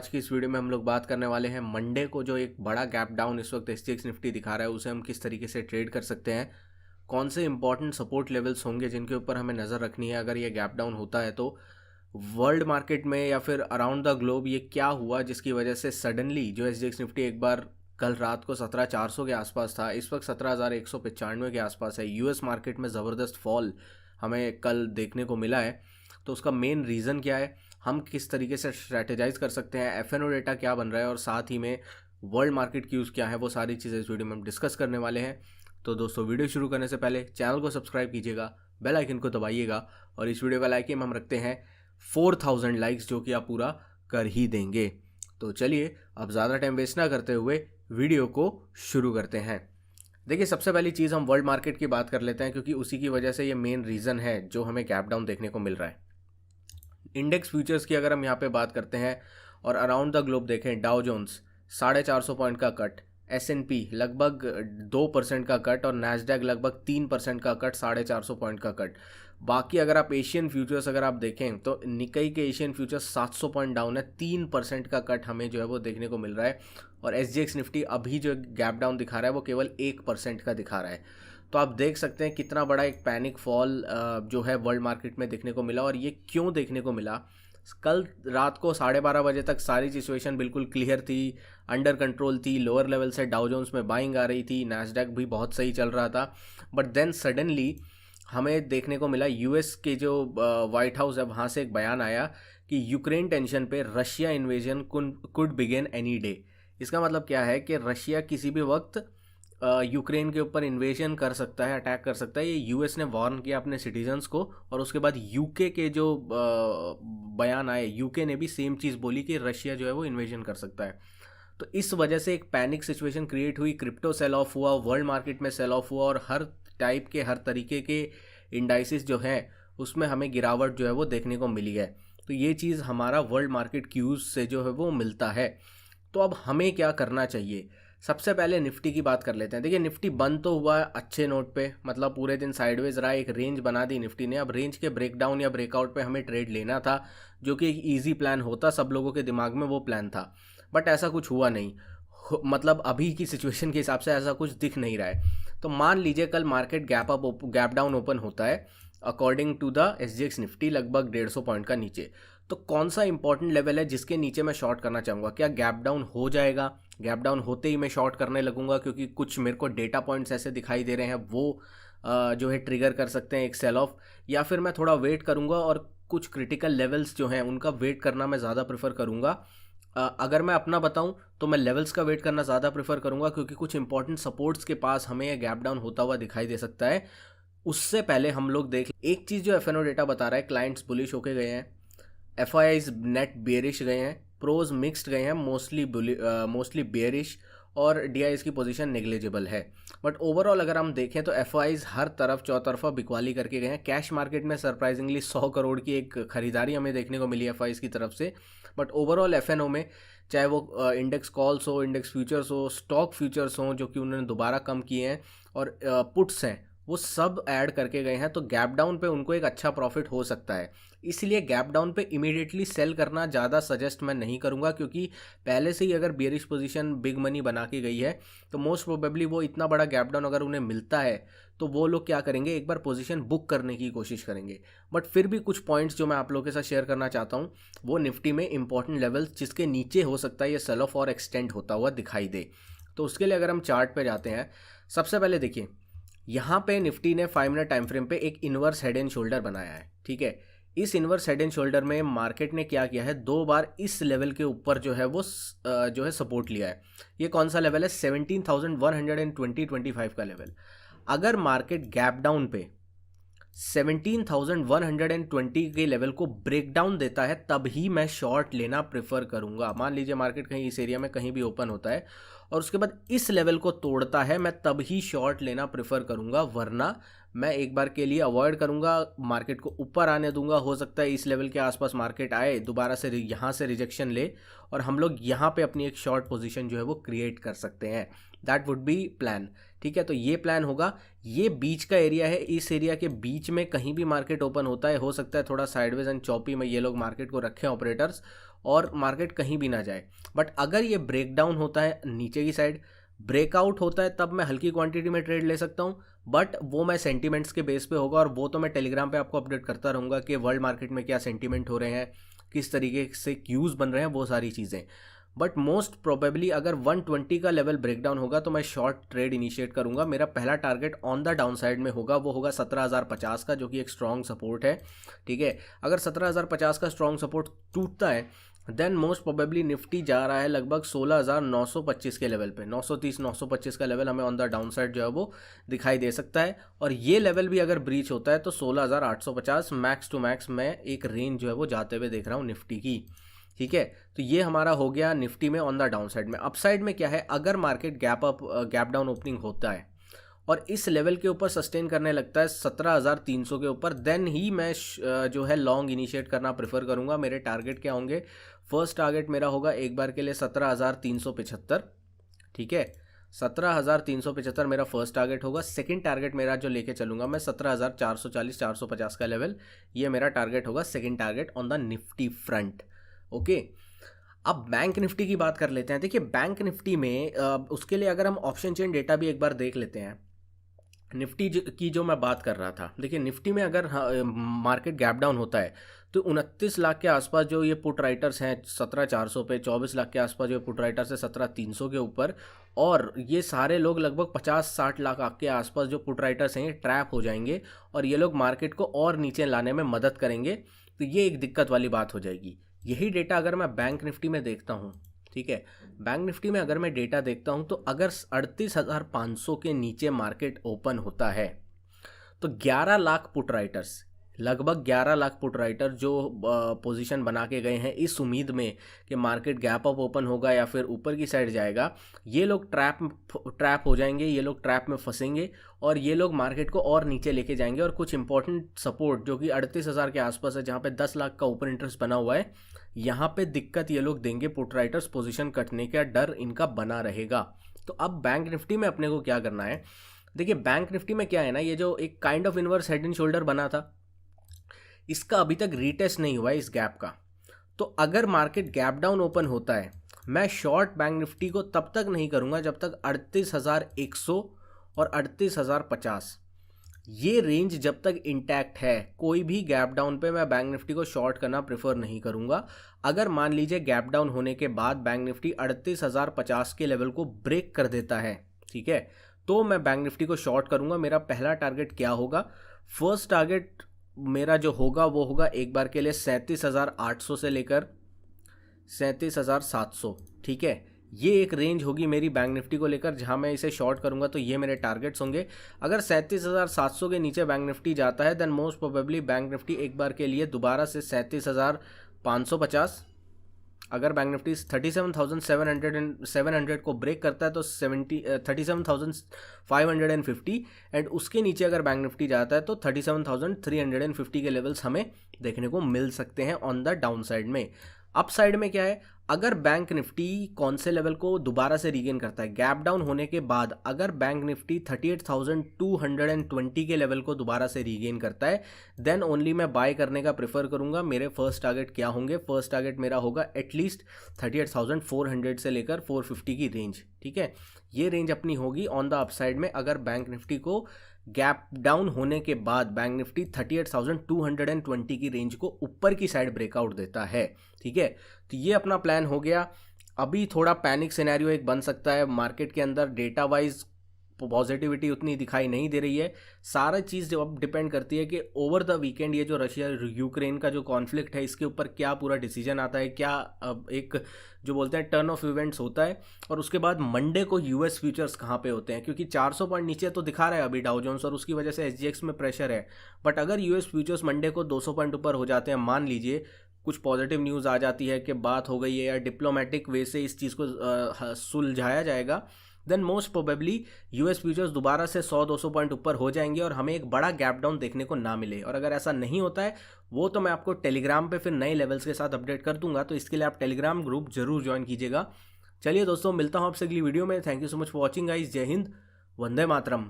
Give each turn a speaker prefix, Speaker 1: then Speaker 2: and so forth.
Speaker 1: आज की इस वीडियो में हम लोग बात करने वाले हैं मंडे को जो एक बड़ा गैप डाउन इस वक्त एसजीएक्स निफ्टी दिखा रहा है उसे हम किस तरीके से ट्रेड कर सकते हैं, कौन से इंपॉर्टेंट सपोर्ट लेवल्स होंगे जिनके ऊपर हमें नज़र रखनी है अगर ये गैप डाउन होता है तो। वर्ल्ड मार्केट में या फिर अराउंड द ग्लोब ये क्या हुआ जिसकी वजह से सडनली जो एसजीएक्स निफ्टी एक बार कल रात को 17,400 के आसपास था, इस वक्त 17,195 के आसपास है। यूएस मार्केट में ज़बरदस्त फॉल हमें कल देखने को मिला है, तो उसका मेन रीज़न क्या है, हम किस तरीके से स्ट्रैटेजाइज कर सकते हैं, एफएनओ डेटा क्या बन रहा है और साथ ही में वर्ल्ड मार्केट क्यूज़ क्या है, वो सारी चीज़ें इस वीडियो में हम डिस्कस करने वाले हैं। तो दोस्तों वीडियो शुरू करने से पहले चैनल को सब्सक्राइब कीजिएगा, बेल आइकन को दबाइएगा और इस वीडियो का लाइक हम रखते हैं 4000 लाइक्स, जो कि आप पूरा कर ही देंगे। तो चलिए अब ज़्यादा टाइम वेस्ट ना करते हुए वीडियो को शुरू करते हैं। देखिए, सबसे पहली चीज़ हम वर्ल्ड मार्केट की बात कर लेते हैं क्योंकि उसी की वजह से ये मेन रीज़न है जो हमें गैप डाउन देखने को मिल रहा है। इंडेक्स फ्यूचर्स की अगर हम यहाँ पे बात करते हैं और अराउंड द ग्लोब देखें, डाउ जोन्स 450 पॉइंट का कट, S&P लगभग 2% का कट और नैस्डैक लगभग 3% का कट, 450 पॉइंट का कट। बाकी अगर आप एशियन फ्यूचर्स अगर आप देखें तो निकाई के एशियन फ्यूचर्स 700 पॉइंट डाउन है, 3% का कट हमें जो है वो देखने को मिल रहा है। और SGX निफ्टी अभी जो गैप डाउन दिखा रहा है वो केवल 1% का दिखा रहा है। तो आप देख सकते हैं कितना बड़ा एक पैनिक फॉल जो है वर्ल्ड मार्केट में देखने को मिला। और ये क्यों देखने को मिला, कल रात को 12:30 बजे तक सारी सिचुएशन बिल्कुल क्लियर थी, अंडर कंट्रोल थी, लोअर लेवल से डाउ जोन्स में बाइंग आ रही थी, नैस्डैक भी बहुत सही चल रहा था। बट देन सडनली हमें देखने को मिला यूएस के जो वाइट हाउस है वहाँ से एक बयान आया कि यूक्रेन टेंशन पे Russia invasion could begin any day. इसका मतलब क्या है कि रशिया किसी भी वक्त यूक्रेन के ऊपर इन्वेजन कर सकता है, अटैक कर सकता है। ये यूएस ने वार्न किया अपने सिटीजन्स को और उसके बाद यूके के जो बयान आए, यूके ने भी सेम चीज़ बोली कि रशिया जो है वो इन्वेजन कर सकता है। तो इस वजह से एक पैनिक सिचुएशन क्रिएट हुई, क्रिप्टो सेल ऑफ हुआ, वर्ल्ड मार्केट में सेल ऑफ हुआ और हर टाइप के हर तरीके के इंडाइसिस जो हैं उसमें हमें गिरावट जो है वो देखने को मिली है। तो ये चीज़ हमारा वर्ल्ड मार्केट क्यूज़ से जो है वो मिलता है। तो अब हमें क्या करना चाहिए, सबसे पहले निफ्टी की बात कर लेते हैं। देखिए, निफ्टी बंद तो हुआ है अच्छे नोट पे, मतलब पूरे दिन साइडवेज रहा, एक रेंज बना दी निफ्टी ने। अब रेंज के ब्रेकडाउन या ब्रेकआउट पे हमें ट्रेड लेना था, जो कि एक ईजी प्लान होता, सब लोगों के दिमाग में वो प्लान था। बट ऐसा कुछ हुआ नहीं, मतलब अभी की सिचुएशन के हिसाब से ऐसा कुछ दिख नहीं रहा है। तो मान लीजिए कल मार्केट गैप डाउन ओपन होता है according to the SGX Nifty लगभग 150 पॉइंट का नीचे, तो कौन सा इंपॉर्टेंट लेवल है जिसके नीचे मैं शॉर्ट करना चाहूँगा? क्या गैप डाउन हो जाएगा, गैप डाउन होते ही मैं शॉर्ट करने लगूंगा क्योंकि कुछ मेरे को डेटा पॉइंट्स ऐसे दिखाई दे रहे हैं वो जो है ट्रिगर कर सकते हैं एक सेल ऑफ, या फिर मैं थोड़ा वेट करूंगा और कुछ क्रिटिकल लेवल्स जो हैं उनका वेट करना मैं ज़्यादा प्रेफर करूंगा। अगर मैं अपना बताऊं तो मैं लेवल्स का वेट करना ज़्यादा प्रेफर करूंगा क्योंकि कुछ इंपॉर्टेंट सपोर्ट्स के पास हमें यह गैप डाउन होता हुआ दिखाई दे सकता है। उससे पहले हम लोग देख एक चीज़ जो एफएनओ डेटा बता रहा है, क्लाइंट्स बुलिश होके गए हैं, FIIs नेट बेरिश गए हैं, प्रोज मिक्स्ड गए हैं, मोस्टली बेरिश, और DIs की पोजीशन नेग्लिजिबल है। बट ओवरऑल अगर हम देखें तो FIIs हर तरफ चौतरफा बिकवाली करके गए हैं। कैश मार्केट में सरप्राइजिंगली 100 करोड़ की एक खरीदारी हमें देखने को मिली FIIs की तरफ से। बट ओवरऑल FNO में चाहे वो इंडेक्स कॉल्स हो, इंडेक्स फ्यूचर्स हो, स्टॉक फ्यूचर्स हो जो कि उन्होंने दोबारा कम किए हैं, और पुट्स हैं, वो सब ऐड करके गए हैं। तो गैप डाउन पे उनको एक अच्छा प्रॉफिट हो सकता है, इसलिए गैप डाउन पे इमीडिएटली सेल करना ज़्यादा सजेस्ट मैं नहीं करूंगा क्योंकि पहले से ही अगर बेरिश पोजीशन बिग मनी बना के गई है तो मोस्ट प्रोबेबली वो इतना बड़ा गैप डाउन अगर उन्हें मिलता है तो वो लोग क्या करेंगे, एक बार पोजीशन बुक करने की कोशिश करेंगे। बट फिर भी कुछ पॉइंट्स जो मैं आप लोगों के साथ शेयर करना चाहता हूँ वो निफ्टी में इंपॉर्टेंट लेवल्स जिसके नीचे हो सकता है ये सेल ऑफ और एक्सटेंड होता हुआ दिखाई दे। तो उसके लिए अगर हम चार्ट पर जाते हैं, सबसे पहले देखिए यहाँ पे निफ्टी ने 5 मिनट टाइम फ्रेम पे एक इन्वर्स हेड एंड शोल्डर बनाया है, ठीक है। इस इन्वर्स हेड एंड शोल्डर में मार्केट ने क्या किया है, 2 बार इस लेवल के ऊपर जो है वो जो है सपोर्ट लिया है। ये कौन सा लेवल है, 17,120-25 का लेवल। अगर मार्केट गैप डाउन पे 17,120 के लेवल को ब्रेक डाउन देता है तब ही मैं शॉर्ट लेना प्रेफर करूंगा। मान लीजिए मार्केट कहीं इस एरिया में कहीं भी ओपन होता है और उसके बाद इस लेवल को तोड़ता है, मैं तब ही शॉर्ट लेना प्रेफर करूंगा, वरना मैं एक बार के लिए अवॉइड करूंगा, मार्केट को ऊपर आने दूंगा। हो सकता है इस लेवल के आसपास मार्केट आए, दोबारा से यहाँ से रिजेक्शन ले और हम लोग यहाँ पे अपनी एक शॉर्ट पोजीशन जो है वो क्रिएट कर सकते हैं। That would be plan. ठीक है, तो ये प्लान होगा। ये बीच का एरिया है, इस एरिया के बीच में कहीं भी मार्केट ओपन होता है, हो सकता है थोड़ा साइडवेज एंड चॉपी में ये लोग मार्केट को रखें ऑपरेटर्स, और मार्केट कहीं भी ना जाए। बट अगर ये ब्रेक डाउन होता है नीचे की साइड, ब्रेकआउट होता है, तब मैं हल्की क्वांटिटी में ट्रेड ले सकता हूँ, बट वो मैं सेंटीमेंट्स के बेस पे होगा, और वो तो मैं टेलीग्राम पे आपको अपडेट करता रहूँगा कि वर्ल्ड मार्केट में क्या सेंटीमेंट हो रहे हैं, किस तरीके से क्यूज बन रहे हैं, वो सारी चीज़ें। बट मोस्ट प्रोबेबली अगर 120 का लेवल ब्रेकडाउन होगा तो मैं शॉर्ट ट्रेड इनिशिएट करूंगा। मेरा पहला target on the down side में होगा, वो होगा 17,050 का, जो कि एक स्ट्रॉन्ग सपोर्ट है। ठीक है, अगर 17,050 का स्ट्रॉन्ग सपोर्ट टूटता है देन मोस्ट प्रोबेबली निफ्टी जा रहा है लगभग 16,925 के लेवल पे। 930 925 का लेवल हमें ऑन द डाउन साइड जो है वो दिखाई दे सकता है, और ये लेवल भी अगर ब्रीच होता है तो 16,850 मैक्स टू मैक्स मैं एक रेंज जो है वो जाते हुए देख रहा हूँ निफ्टी की। ठीक है, तो ये हमारा हो गया निफ्टी में ऑन द डाउन साइड में। अपसाइड में क्या है, अगर मार्केट गैप डाउन ओपनिंग होता है और इस लेवल के ऊपर सस्टेन करने लगता है 17,300 के ऊपर, देन ही मैं जो है लॉन्ग इनिशिएट करना प्रेफर करूंगा। मेरे टारगेट क्या होंगे, फर्स्ट टारगेट मेरा होगा एक बार के लिए 17,375। ठीक है, 17,375 मेरा फर्स्ट टारगेट होगा। सेकंड टारगेट मेरा जो लेके चलूंगा मैं 17,440 450 का लेवल, ये मेरा टारगेट होगा second target on the Nifty front. Okay, अब बैंक निफ्टी की बात कर लेते हैं। देखिए बैंक निफ्टी में उसके लिए अगर हम ऑप्शन चेन डेटा भी एक बार देख लेते हैं, निफ्टी की जो मैं बात कर रहा था, देखिए निफ्टी में अगर मार्केट गैप डाउन होता है तो 29 लाख के आसपास जो ये पुट राइटर्स हैं 17,400 पे, 24 लाख के आसपास जो पुट राइटर्स है 17,300 के ऊपर, और ये सारे लोग लगभग 50-60 लाख के आसपास जो पुट राइटर्स हैं ये ट्रैप हो जाएंगे, और ये लोग मार्केट को और नीचे लाने में मदद करेंगे। तो ये एक दिक्कत वाली बात हो जाएगी। यही डेटा अगर मैं बैंक निफ्टी में देखता हूँ, ठीक है, बैंक निफ्टी में अगर मैं डेटा देखता हूँ तो अगर 38,500 के नीचे मार्केट ओपन होता है तो 11 लाख पुट राइटर्स, लगभग 11 लाख पुट राइटर जो पोजीशन बना के गए हैं इस उम्मीद में कि मार्केट गैप अप ओपन होगा या फिर ऊपर की साइड जाएगा, ये लोग ट्रैप हो जाएंगे, ये लोग ट्रैप में फंसेंगे, और ये लोग मार्केट को और नीचे लेके जाएंगे। और कुछ इंपॉर्टेंट सपोर्ट जो कि 38,000 के आसपास है, जहाँ पे 10 लाख का ओपन इंटरेस्ट बना हुआ है, यहाँ पे दिक्कत ये लोग देंगे, पुट राइटर्स पोजीशन कटने का डर इनका बना रहेगा। तो अब बैंक निफ्टी में अपने को क्या करना है, देखिए बैंक निफ्टी में क्या है ना, ये जो एक kind of inverse head and shoulder बना था, इसका अभी तक रीटेस्ट नहीं हुआ है इस गैप का। तो अगर मार्केट गैप डाउन ओपन होता है, मैं शॉर्ट बैंक निफ्टी को तब तक नहीं करूंगा जब तक 38,100 और 38,050 ये रेंज जब तक इंटैक्ट है। कोई भी गैप डाउन पे मैं बैंक निफ्टी को शॉर्ट करना प्रेफर नहीं करूंगा। अगर मान लीजिए गैप डाउन होने के बाद बैंक निफ्टी 38,050 के लेवल को ब्रेक कर देता है, ठीक है, तो मैं बैंक निफ्टी को शॉर्ट करूंगा। मेरा पहला टारगेट क्या होगा, फर्स्ट टारगेट मेरा जो होगा वो होगा एक बार के लिए 37,800 से लेकर 37,700। ठीक है, ये एक रेंज होगी मेरी बैंक निफ्टी को लेकर जहां मैं इसे शॉर्ट करूंगा, तो ये मेरे टारगेट्स होंगे। अगर 37,700 के नीचे बैंक निफ्टी जाता है then most probably bank Nifty एक बार के लिए दोबारा से 37,550, अगर बैंक निफ्टी 37,700 को ब्रेक करता है तो 37,550, एंड उसके नीचे अगर बैंक निफ्टी जाता है तो 37,350 के लेवल्स हमें देखने को मिल सकते हैं ऑन द डाउन साइड में। अप साइड में क्या है, अगर बैंक निफ्टी कौन से लेवल को दोबारा से रीगेन करता है गैप डाउन होने के बाद, अगर बैंक निफ्टी 38,220 के लेवल को दोबारा से रीगेन करता है देन ओनली मैं बाय करने का प्रेफर करूंगा। मेरे फर्स्ट टारगेट क्या होंगे, फर्स्ट टारगेट मेरा होगा एटलीस्ट 38,400 से लेकर 450 की रेंज। ठीक है, ये रेंज अपनी होगी ऑन द अपसाइड में अगर बैंक निफ्टी को गैप डाउन होने के बाद बैंक निफ्टी 38,220 की रेंज को ऊपर की साइड ब्रेकआउट देता है। ठीक है, तो ये अपना प्लान हो गया। अभी थोड़ा पैनिक सिनेरियो एक बन सकता है मार्केट के अंदर, डेटा वाइज पॉजिटिविटी उतनी दिखाई नहीं दे रही है। सारा चीज़ जो अब डिपेंड करती है कि ओवर द वीकेंड ये जो रशिया यूक्रेन का जो कॉन्फ्लिक्ट है इसके ऊपर क्या पूरा डिसीजन आता है, क्या अब एक जो बोलते हैं टर्न ऑफ इवेंट्स होता है, और उसके बाद मंडे को यूएस फ्यूचर्स कहाँ पे होते हैं, क्योंकि 400 पॉइंट नीचे तो दिखा रहा है अभी डाउ जोन्स और उसकी वजह से एसजीएक्स में प्रेशर है। बट अगर यूएस फ्यूचर्स मंडे को 200 पॉइंट ऊपर हो जाते हैं, मान लीजिए कुछ पॉजिटिव न्यूज़ आ जाती है कि बात हो गई है या डिप्लोमेटिक वे से इस चीज़ को सुलझाया जाएगा, then most probably US futures दोबारा से 100-200 पॉइंट ऊपर हो जाएंगे और हमें एक बड़ा गैप डाउन देखने को ना मिले। और अगर ऐसा नहीं होता है वो तो मैं आपको टेलीग्राम पे फिर नए लेवल्स के साथ अपडेट कर दूंगा, तो इसके लिए आप टेलीग्राम ग्रुप जरूर ज्वाइन कीजिएगा। चलिए दोस्तों, मिलता हूँ आपसे अगली वीडियो में। Thank you so much for watching guys. जय हिंद, वंदे मातरम।